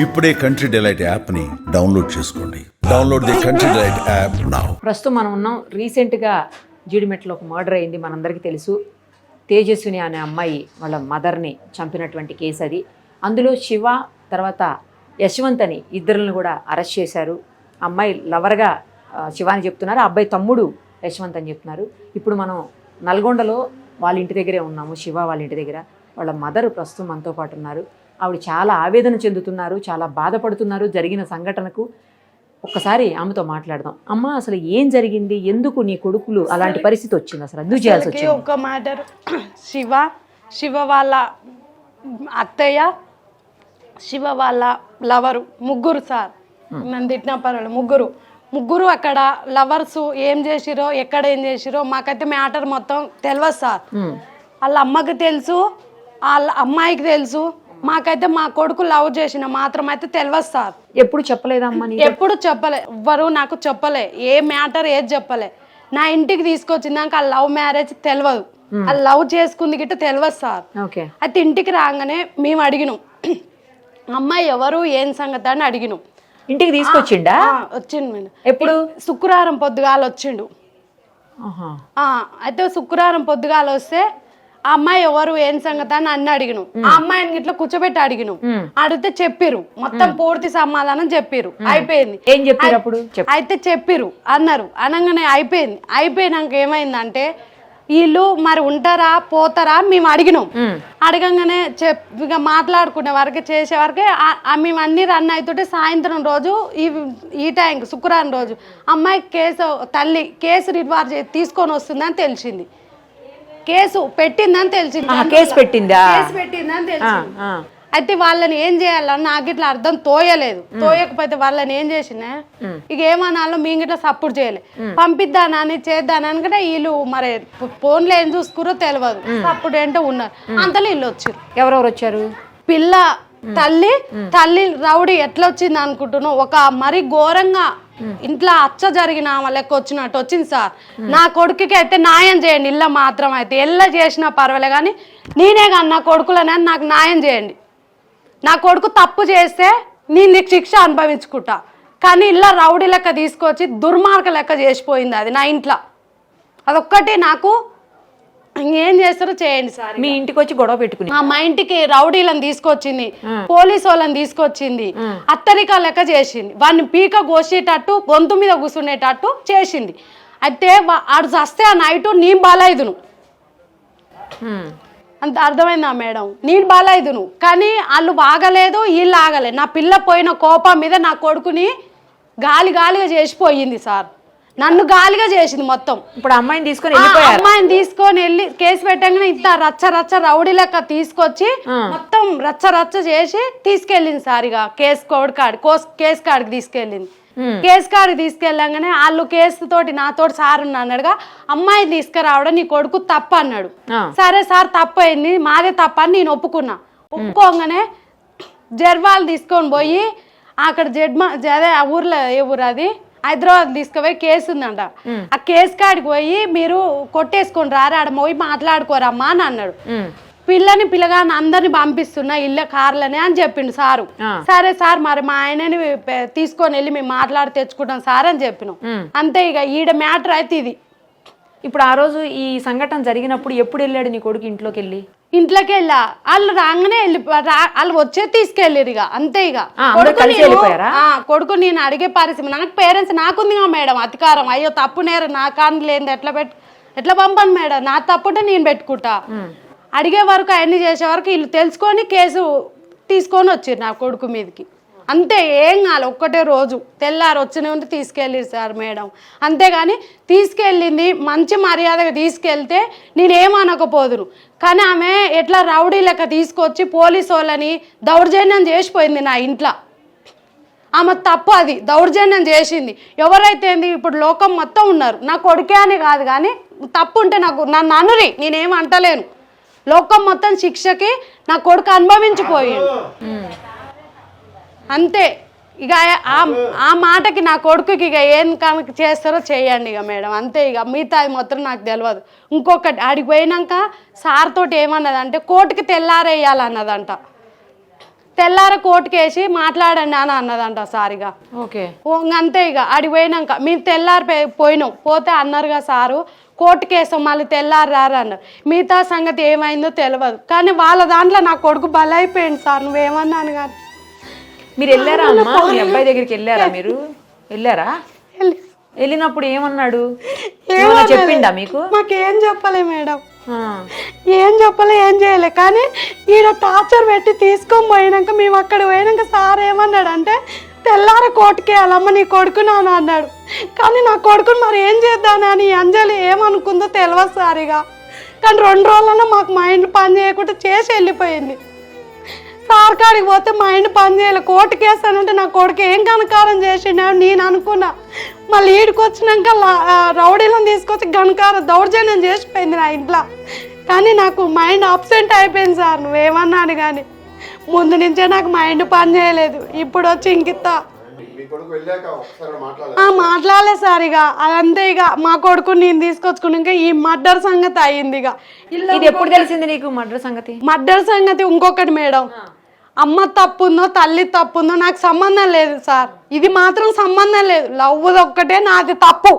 ఇప్పుడే country delight యాప్ని download చేసుకోండి. Download the country delight app now. ప్రస్తుతం మనం ఉన్నాం రీసెంట్గా జీడిమెట్లో ఒక మర్డర్ అయింది, మనందరికీ తెలుసు. తేజస్విని అనే అమ్మాయి వాళ్ళ మదర్ని చంపినటువంటి కేసు అది. అందులో శివ తర్వాత యశ్వంత్ అని ఇద్దరులను కూడా అరెస్ట్ చేశారు. అమ్మాయి లవర్గా శివాని చెప్తున్నారు, ఆ అబ్బాయి తమ్ముడు యశ్వంత్ అని చెప్తున్నారు. ఇప్పుడు మనం నల్గొండలో వాళ్ళ ఇంటి దగ్గరే ఉన్నాము, శివ వాళ్ళ ఇంటి దగ్గర. వాళ్ళ మదర్ ప్రస్తుతం మనతో పాటు ఉన్నారు. ఆవిడ చాలా ఆవేదన చెందుతున్నారు, చాలా బాధపడుతున్నారు జరిగిన సంఘటనకు. ఒక్కసారి ఆమెతో మాట్లాడదాం. అమ్మ, అసలు ఏం జరిగింది? ఎందుకు నీ కొడుకులు అలాంటి పరిస్థితి వచ్చింది? అసలు ఎందుకు చేయాల్సి వచ్చింది? ఒక మ్యాటర్, శివ వాళ్ళ అత్తయ్య, శివ వాళ్ళ లవరు, ముగ్గురు సార్. నన్ను తిట్టిన పర్వాలేదు, ముగ్గురు అక్కడ లవర్స్ ఏం చేసిరో, ఎక్కడ ఏం చేసిరో మాకైతే మ్యాటర్ మొత్తం తెలియదు సార్. వాళ్ళ అమ్మకి తెలుసు, వాళ్ళ అమ్మాయికి తెలుసు, మాకైతే మా కొడుకు లవ్ చేసిన మాత్రం అయితే తెలియదు సార్. ఎప్పుడు చెప్పలేదమ్మా? ఎప్పుడు చెప్పలే, ఎవ్వరు నాకు చెప్పలే, ఏ మ్యాటర్ ఏది చెప్పలే. నా ఇంటికి తీసుకొచ్చిందాక ఆ లవ్ మ్యారేజ్ తెలియదు, ఆ లవ్ చేసుకుంది గిట్ట తెలియదు సార్. అయితే ఇంటికి రాగానే మేము అడిగినాం, అమ్మాయి ఎవరు ఏం సంగతి అని అడిగినాం. ఇంటికి తీసుకొచ్చిండా? వచ్చిండు మేడం. ఎప్పుడు? శుక్రవారం పొద్దుగాల వచ్చిండు. అయితే శుక్రవారం పొద్దుగాల వస్తే ఆ అమ్మాయి ఎవరు ఏం సంగతి అని అన్ని అడిగినాం. ఆ అమ్మాయిని ఇట్లా కూర్చోబెట్టి అడిగినాం. అడిగితే చెప్పిరు, మొత్తం పూర్తి సమాధానం చెప్పిరు. అయిపోయింది. ఏం చెప్పారు అప్పుడు? అయితే చెప్పిరు అన్నారు. అనగానే అయిపోయినాక ఏమైందంటే, వీళ్ళు మరి ఉంటారా పోతారా మేము అడిగినాం. అడగంగానే ఇక మాట్లాడుకునే వరకే, చేసే వరకే మేము అన్ని రన్ అవుతుంటే సాయంత్రం రోజు ఈ టైంకి శుక్రవారం రోజు అమ్మాయి తల్లి కేసు రివార్ తీసుకొని వస్తుందని తెలిసింది. కేసు పెట్టిందని తెలిసింది. కేసు పెట్టిందని తెలిసింది. అయితే వాళ్ళని ఏం చేయాలని నాకు ఇట్లా అర్థం తోయలేదు. తోయకపోతే వాళ్ళని ఏం చేసినా ఇక ఏమనాలో మేము ఇట్లా సపోర్ట్ చేయలే. పంపిద్దానని చేద్దానని కూడా వీళ్ళు మరి ఫోన్లో ఏం చూసుకురో తెలియదు. సపోర్ట్ ఏంటో ఉన్నారు. అంతలో వీళ్ళు వచ్చారు. ఎవరెవరు వచ్చారు? పిల్ల తల్లి రౌడీ ఎట్లా వచ్చింది అనుకుంటున్నావు, ఒక మరి ఘోరంగా ఇంట్లో అచ్చ జరిగిన లెక్క వచ్చినట్టు వచ్చింది సార్. నా కొడుకుకి అయితే న్యాయం చేయండి, ఇళ్ళ మాత్రం అయితే ఎల్ల చేసినా పర్వాలే, కానీ నేనే కానీ నా కొడుకులనే నాకు న్యాయం చేయండి. నా కొడుకు తప్పు చేస్తే నేను నీకు శిక్ష అనుభవించుకుంటా, కానీ ఇళ్ళ రౌడీ లెక్క తీసుకొచ్చి దుర్మార్గ లెక్క చేసిపోయింది అది నా ఇంట్లో. అదొక్కటి నాకు ఇంకేం చేస్తారో చేయండి సార్. మీ ఇంటికి వచ్చి గొడవ పెట్టుకుని మా ఇంటికి రౌడీలను తీసుకొచ్చింది, పోలీసు వాళ్ళని తీసుకొచ్చింది, అత్తరికా లెక్క చేసింది, వాడిని పీక కోసేటట్టు గొంతు మీద కూర్చునేటట్టు చేసింది. అయితే ఆడు చస్తే ఆ నైటు నేను బాలైదును. అంత అర్థమైందా మేడం? నేను బాలైదును, కానీ వాళ్ళు ఆగలేదు, వీళ్ళు ఆగలేదు. నా పిల్ల పోయిన కోపం మీద నా కొడుకుని గాలిగా చేసిపోయింది సార్. నన్ను గాలిగా చేసింది మొత్తం. ఇప్పుడు అమ్మాయిని తీసుకొని వెళ్ళి కేసు పెట్టగానే ఇంత రచ్చ రౌడీ లెక్క తీసుకొచ్చి మొత్తం రచ్చ చేసి తీసుకెళ్ళింది సార్. ఇక కేసు కాడికి తీసుకెళ్ళింది. కేసు కాడికి తీసుకెళ్ళగానే వాళ్ళు కేసుతోటి నాతోటి సార్ అన్నాడుగా, అమ్మాయిని తీసుకురావడం నీ కొడుకు తప్పు అన్నాడు. సరే సార్ తప్పు అయింది, మాదే తప్పు అని నేను ఒప్పుకోగానే జర్వాలు తీసుకొని పోయి అక్కడ అదే ఆ ఊర్లో ఏ ఊరు అది హైదరాబాద్ తీసుకుపోయి కేసు ఉందంట. ఆ కేసు కాడికి పోయి మీరు కొట్టేసుకొని రారా, ఆడ పోయి మాట్లాడుకోరమ్మా అని అన్నాడు. పిల్లగాని అందరిని పంపిస్తున్నా ఇళ్ళ కార్లనే అని చెప్పిండు సారు. సరే సార్ మరి మా ఆయనని తీసుకొని వెళ్ళి మేము మాట్లాడి తెచ్చుకుంటాం సార్ అని చెప్పినాం. అంతే, ఇక ఈడ మ్యాటర్ అయితే ఇది. ఇప్పుడు ఆ రోజు ఈ సంఘటన జరిగినప్పుడు ఎప్పుడు వెళ్ళాడు నీ కొడుకు ఇంట్లోకి వెళ్ళి? ఇంట్లోకి వెళ్ళా, వాళ్ళు రాగానే వాళ్ళు వచ్చే తీసుకెళ్ళారు. ఇక అంతే. ఇక కొడుకు నేను అడిగే పరిస్థితి, నాకు పేరెంట్స్ నాకుందిగా మేడం అధికారం. అయ్యో తప్పు నేరం నా కాని లేదు, ఎట్లా పంపను మేడం, నా తప్పుంటే నేను పెట్టుకుంటా. అడిగే వరకు అవన్నీ చేసే వరకు వీళ్ళు తెలుసుకొని కేసు తీసుకొని వచ్చారు నా కొడుకు మీదకి. అంతే, ఏం కాదు. ఒక్కటే రోజు తెల్లారు వచ్చిన ఉంటే తీసుకెళ్ళారు సార్ మేడం. అంతేగాని తీసుకెళ్ళింది మంచి మర్యాదగా తీసుకెళ్తే నేనేమనకపోదును, కానీ ఆమె ఎట్లా రౌడీ లెక్క తీసుకొచ్చి పోలీసు వాళ్ళని దౌర్జన్యం చేసిపోయింది నా ఇంట్లో. ఆమె తప్పు, అది దౌర్జన్యం చేసింది. ఎవరైతే ఇప్పుడు లోకం మొత్తం ఉన్నారు, నా కొడుకే అని కాదు, కానీ తప్పు ఉంటే నన్ను అనురి, నేనేమంటలేను. లోకం మొత్తం శిక్షకి నా కొడుకు అనుభవించిపోయాడు. అంతే. ఇక ఆ మాటకి నా కొడుకుకి ఇక ఏం కనుక చేస్తారో చేయండి ఇక మేడం. అంతే, ఇక మిగతా అది మొత్తం నాకు తెలియదు. ఇంకొకటి ఆడికి పోయినాక సార్ తోటి ఏమన్నదంటే కోర్టుకి తెల్లారేయాలన్నదంట. తెల్లార కోర్టుకేసి మాట్లాడండి అని అన్నదంట సారిగా. ఓకే, అంతే ఇక అడిగి పోయినాక మేము తెల్లారి పోయినాం. పోతే అన్నారుగా సారు కోర్టుకేసాం మళ్ళీ తెల్లారి రారు అన్నారు. మిగతా సంగతి ఏమైందో తెలియదు. కానీ వాళ్ళ దాంట్లో నా కొడుకు బలైపోయింది సార్. నువ్వేమన్నాను కానీ మీరు వెళ్ళారా అమ్మా? మీ అబ్బాయి దగ్గరికి వెళ్ళారా? మీరు వెళ్ళారా? వెళ్ళినప్పుడు ఏమన్నాడు? చెప్పిండా మీకు? మాకేం చెప్పలే మేడం, ఏం చెప్పలే, ఏం చేయలే. కానీ ఈడ టార్చర్ పెట్టి తీసుకొని పోయినాక మేము అక్కడ పోయినాక సార్ ఏమన్నాడు అంటే తెల్లార కోర్టుకి వెళ్ళమ్మ నీ కొడుకుని అని అన్నాడు. కానీ నా కొడుకుని మరి ఏం చేద్దానని అంజలి ఏమనుకుందో తెలియదు సారిగా. కానీ 2 రోజులన్నా మాకు మైండ్ పని చేయకుండా చేసి వెళ్ళిపోయింది. సార్ కాడికి పోతే మైండ్ పని చేయాలి. కోర్టుకి వేస్తానంటే నా కొడుకు ఏం కనకారం చేసిండే నేను అనుకున్నా. మళ్ళీ ఈడికి వచ్చినాక రౌడీలను తీసుకొచ్చి గణకారం దౌర్జన్యం చేసిపోయింది నా ఇంట్లో. కానీ నాకు మైండ్ అబ్సెంట్ అయిపోయింది సార్. నువ్వేమన్నాను కానీ ముందు నుంచే నాకు మైండ్ పని చేయలేదు. ఇప్పుడు వచ్చి ఇంకిత్తా మాట్లాడలే సార్. ఇక అదంతే. ఇక మా కొడుకు నేను తీసుకొచ్చుకున్నాక ఈ మర్డర్ సంగతి అయ్యింది. ఇక ఇది ఎప్పుడు తెలిసింది నీకు మర్డర్ సంగతి? మర్డర్ సంగతి ఇంకొకటి మేడం, అమ్మ తప్పుందో తల్లి తప్పుందో నాకు సంబంధం లేదు సార్. ఇది మాత్రం సంబంధం లేదు. లవ్ ఒక్కటే నాది తప్పు.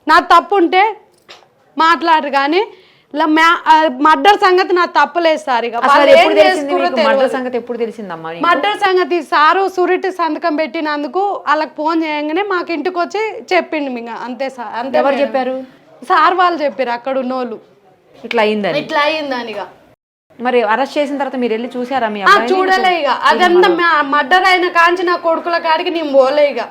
నా తప్పు ఉంటే మాట్లాడరు. కానీ మర్డర్ సంగతి నా తప్పులేదు సార్. ఇక మర్డర్ సంగతి ఎప్పుడు తెలిసిందమ్మా? మర్డర్ సంగతి సారు సూరిటీ సంతకం పెట్టినందుకు వాళ్ళకి ఫోన్ చేయగానే మాకు ఇంటికి వచ్చి చెప్పిండు. మీకు అంతే సార్. అంతే. ఎవరు చెప్పారు? సార్ వాళ్ళు చెప్పారు అక్కడ ఉన్నోళ్ళు ఇట్లా అయిందని. ఇట్లా అయిందని. ఇక మరి అరెస్ట్ చేసిన తర్వాత మీరు వెళ్ళి చూసారా? మీ అబ్బాయి చూడలే. ఇక అదంతా మర్డర్ అయిన కాంచి నా కొడుకుల కాడికి నేను పోలే. ఇక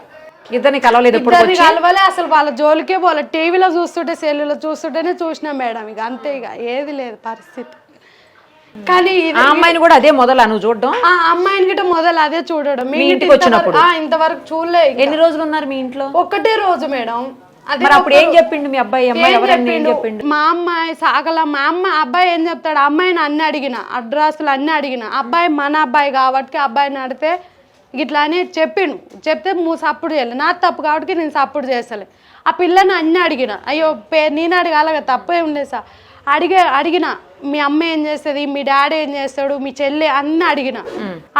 ఇద్దరిని కలవలేదు? ఇద్దరిని కలవలే అసలు. వాళ్ళ జోలికే పోలే. టీవీలో చూస్తుంటే సెల్లులో చూస్తుంటేనే చూసినా మేడం. ఇక అంతే. ఇక ఏది లేదు పరిస్థితి. కానీ ఆ అమ్మాయిని కూడా అదే మొదలు నువ్వు చూడడం? ఆ అమ్మాయిని గిట్ట మొదలు అదే చూడడం. మీ ఇంటికి వచ్చినప్పుడు ఇంతవరకు చూడలే. ఎన్ని రోజులు ఉన్నారు మీ ఇంట్లో? ఒకటే రోజు మేడం. అప్పుడు ఏం చెప్పిండు మీ అబ్బాయి? మా అమ్మాయి సాగల. మా అబ్బాయి ఏం చెప్తాడు? అమ్మాయిని అన్ని అడిగిన, అడ్రస్లు అన్ని అడిగిన. అబ్బాయి మన అబ్బాయి కాబట్టి అబ్బాయిని అడిగితే ఇట్లా అని చెప్పిండు. చెప్తే నువ్వు సపోర్ట్ చేయలేదు. నా తప్పు కాబట్టి నేను సపోర్ట్ చేస్తలే. ఆ పిల్లని అన్ని అడిగిన. అయ్యో నేను అడగాల తప్పే ఉండేది సార్. అడిగిన మీ అమ్మ ఏం చేస్తుంది, మీ డాడీ ఏం చేస్తాడు, మీ చెల్లి అన్ని అడిగిన.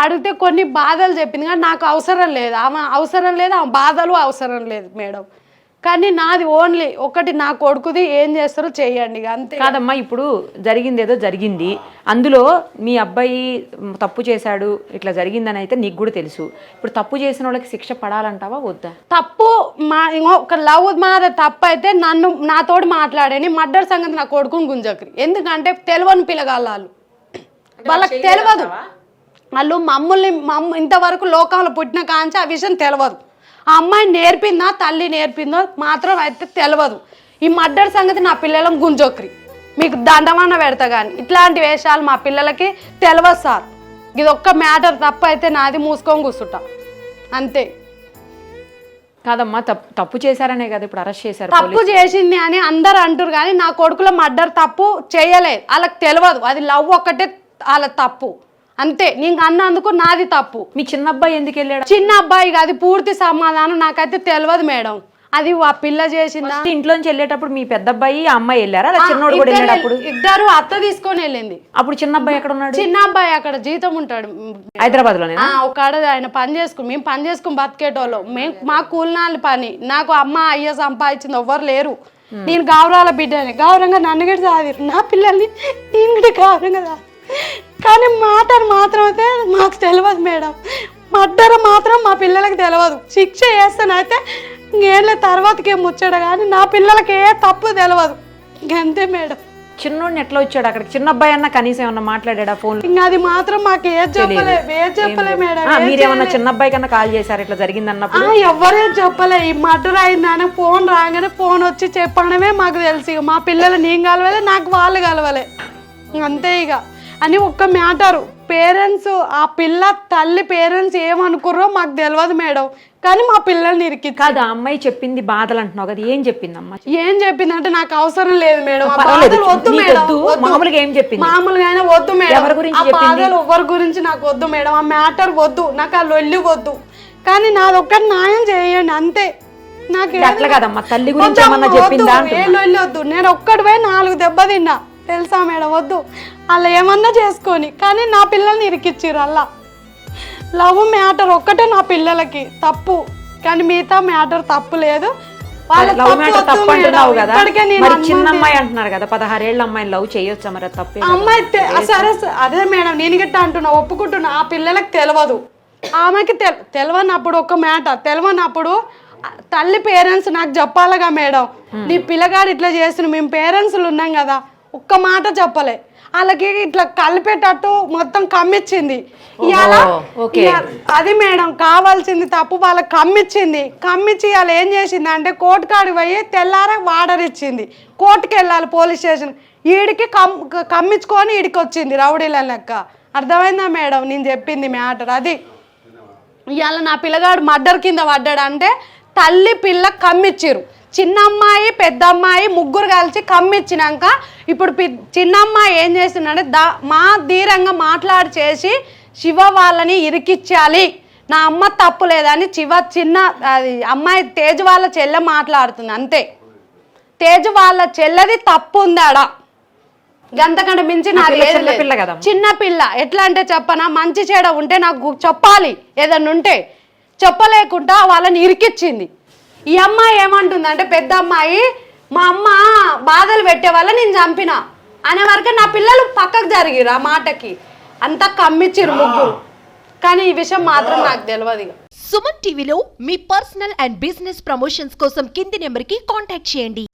అడిగితే కొన్ని బాధలు చెప్పింది. కానీ నాకు అవసరం లేదు. ఆమె అవసరం లేదు, ఆమె బాధలు అవసరం లేదు మేడం. కానీ నాది ఓన్లీ ఒకటి, నా కొడుకుది ఏం చేస్తారో చెయ్యండి అంతే. కాదమ్మా, ఇప్పుడు జరిగింది ఏదో జరిగింది. అందులో మీ అబ్బాయి తప్పు చేశాడు, ఇట్లా జరిగిందని అయితే నీకు కూడా తెలుసు. ఇప్పుడు తప్పు చేసిన వాళ్ళకి శిక్ష పడాలంటావా వద్దా? తప్పు ఒక లవ్ మాదే తప్పు అయితే నన్ను నాతోటి మాట్లాడని మర్డర్ సంగతి నా కొడుకుని గుంజకరి. ఎందుకంటే తెలియని పిల్లగాళ్ళు వాళ్ళకి తెలియదు. వాళ్ళు మమ్మల్ని ఇంతవరకు లోకంలో పుట్టిన కాంచి ఆ విషయం తెలియదు. ఆ అమ్మాయి నేర్పిందా తల్లి నేర్పిందో మాత్రం అయితే తెలియదు. ఈ మర్డర్ సంగతి నా పిల్లలను గుంజొక్కరి. మీకు దండమన్న పెడతా కానీ ఇట్లాంటి వేషాలు మా పిల్లలకి తెలియదు సార్. ఇది ఒక్క మ్యాటర్ తప్పు అయితే నాది మూసుకొని కూర్చుంటా అంతే. కాదమ్మా, తప్పు చేశారనే కదా ఇప్పుడు అరెస్ట్ చేశారు. తప్పు చేసింది అని అందరు అంటారు కానీ నా కొడుకుల మర్డర్ తప్పు చేయలేదు. వాళ్ళకి తెలియదు. అది లవ్ ఒక్కటే వాళ్ళ తప్పు అంతే. నీకు అన్నందుకు నాది తప్పు. మీ చిన్న అబ్బాయి ఎందుకు వెళ్ళాడు? చిన్న అబ్బాయి అది పూర్తి సమాధానం నాకైతే తెలియదు మేడం. అది ఆ పిల్ల చేసిందా? ఇంట్లోంచి వెళ్ళేటప్పుడు మీ పెద్ద అబ్బాయి ఆ అమ్మాయి వెళ్ళారా? చిన్నోడు కూడా వెళ్ళేటప్పుడు ఇద్దరు అత్త తీసుకొని వెళ్ళింది. అప్పుడు చిన్న అబ్బాయి ఎక్కడ ఉన్నాడు? చిన్న అబ్బాయి అక్కడ జీతం ఉంటాడు హైదరాబాద్ లోనే. ఒక ఆయన పని చేసుకుని మేము పని చేసుకుని బతికేటోళ్ళం. మా కూలినాళ్ళ పని. నాకు అమ్మ అయ్య సంపాదించింది ఎవ్వరు లేరు. నేను గౌరవాల బిడ్డని. గౌరవంగా నన్ను కూడా చదివారు. నా పిల్లల్ని నేను కూడా గౌరవంగా. కానీ మాటలు మాత్రం అయితే మాకు తెలియదు మేడం. మర్డర్ మాత్రం మా పిల్లలకి తెలియదు. శిక్ష చేస్తానైతే ఇంకేళ్ళ తర్వాతకి ఏం ముచ్చాడు కానీ నా పిల్లలకి ఏ తప్పు తెలియదు. అంతే మేడం. చిన్నోడిని ఎట్లా వచ్చాడు అక్కడికి? చిన్న అబ్బాయి అన్న కనీసం ఏమన్నా మాట్లాడా ఫోన్? ఇంకా అది మాత్రం మాకు ఏం చెప్పలే మేడం. మీరేమన్నా చిన్న అబ్బాయి కన్నా కాల్ చేశారు ఇట్లా జరిగింది అన్నప్పుడు? ఎవరేం చెప్పలే. ఈ మర్డర్ అయిందని ఫోన్ రాగానే ఫోన్ వచ్చి చెప్పడమే మాకు తెలుసు. మా పిల్లలు నేను కలవలే, నాకు వాళ్ళు కలవలే. అంతే. ఇక అని ఒక్క మ్యాటరు. పేరెంట్స్ ఆ పిల్ల తల్లి పేరెంట్స్ ఏమనుకుర్రో మాకు తెలియదు మేడం. కానీ మా పిల్లల్ని ఇరికి కాదు. ఆ అమ్మాయి చెప్పింది బాధలు అంటున్నావు కదా, ఏం చెప్పింది అమ్మ? ఏం చెప్పిందంటే నాకు అవసరం లేదు మేడం. వద్దు మేడం. మామూలుగా ఏం చెప్పింది? మామూలుగా వద్దు మేడం. బాధలు ఎవరి గురించి నాకు వద్దు మేడం. ఆ మ్యాటర్ వద్దు, నాకు ఆ లొల్లి వద్దు. కానీ నాదొక్కటి న్యాయం చేయండి అంతే. నాకు అట్లా కదమ్మా, తల్లి గురించి ఏమన్నా చెప్పిందా? ఏ లొల్లి వద్దు. నేను ఒక్కడి పోయి 4 దెబ్బ తిన్నా తెలుసా మేడం. వద్దు. అలా ఏమన్నా చేసుకొని కానీ నా పిల్లల్ని ఇరికిచ్చిర్రు. అలా లవ్ మ్యాటర్ ఒక్కటే నా పిల్లలకి తప్పు, కానీ మిగతా మ్యాటర్ తప్పు లేదు. వాళ్ళ లవ్ తప్పు మ్యాటర్ వద్దు తప్పు మేడం. అంటున్నావు కదా, ఇప్పటికే నేను మరి అనుమతి- చిన్న అమ్మాయి అంటున్నారు కదా, 16 ఏళ్ళ అమ్మాయిని లవ్ చేయొచ్చా? మరి అది తప్పే కదా. అమ్మాయి సరే అదే మేడం, నేను గిట్ట అంటున్నా, ఒప్పుకుంటున్నా. ఆ పిల్లలకు తెలియదు, ఆమెకి తెలియనప్పుడు ఒక మ్యాటర్ తెలియనప్పుడు తల్లి పేరెంట్స్ నాకు చెప్పాలిగా మేడం, నీ పిల్లగాడు ఇట్లా చేస్తున్నా, మేము పేరెంట్స్లు ఉన్నాం కదా, ఒక్క మాట చెప్పలే. వాళ్ళకి ఇట్లా కలిపేటట్టు మొత్తం కమ్మిచ్చింది. అది మేడం కావాల్సింది తప్పు, వాళ్ళకి కమ్మిచ్చి వాళ్ళు ఏం చేసింది అంటే కోర్టు కాడికి పోయి తెల్లారా వార్డర్ ఇచ్చింది, కోర్టుకి వెళ్ళాలి పోలీస్ స్టేషన్. ఈడికి కమ్మించుకొని ఈడికి వచ్చింది రౌడీల లెక్క. అర్థమైందా మేడం నేను చెప్పింది మ్యాటర్? అది ఇవాళ నా పిల్లగాడు మర్డర్ కింద పడ్డాడు అంటే తల్లి పిల్ల కమ్మిచ్చిరు. చిన్న అమ్మాయి పెద్ద అమ్మాయి ముగ్గురు కలిసి కమ్మిచ్చినాక ఇప్పుడు చిన్న అమ్మాయి ఏం చేస్తుందంటే మా ధీరంగా మాట్లాడి చేసి శివ వాళ్ళని ఇరికిచ్చాలి, నా అమ్మ తప్పు లేదని చిన్న అది అమ్మాయి తేజు వాళ్ళ చెల్లె మాట్లాడుతుంది అంతే. తేజు వాళ్ళ చెల్లెది తప్పు ఉందాడా, గంతకంటే మించి నాకు చిన్న పిల్ల. ఎట్లా అంటే చెప్పనా, మంచి చెడ ఉంటే నాకు చెప్పాలి, ఏదన్నా ఉంటే చెప్పలేకుండా వాళ్ళని ఇరికిచ్చింది. ఈ అమ్మాయి ఏమంటుందంటే పెద్ద అమ్మాయి, మా అమ్మ బాధలు పెట్టే వల్ల నేను చంపిన అనే వరకు నా పిల్లలు పక్కకు జరిగిరు. ఆ మాటకి అంతా కమ్మిచ్చిరు ముగ్గురు, కానీ ఈ విషయం మాత్రం నాకు తెలియదు. సుమన్ టీవీలో మీ పర్సనల్ అండ్ బిజినెస్ ప్రమోషన్స్ కోసం కింది నెంబర్కి కాంటాక్ట్ చేయండి.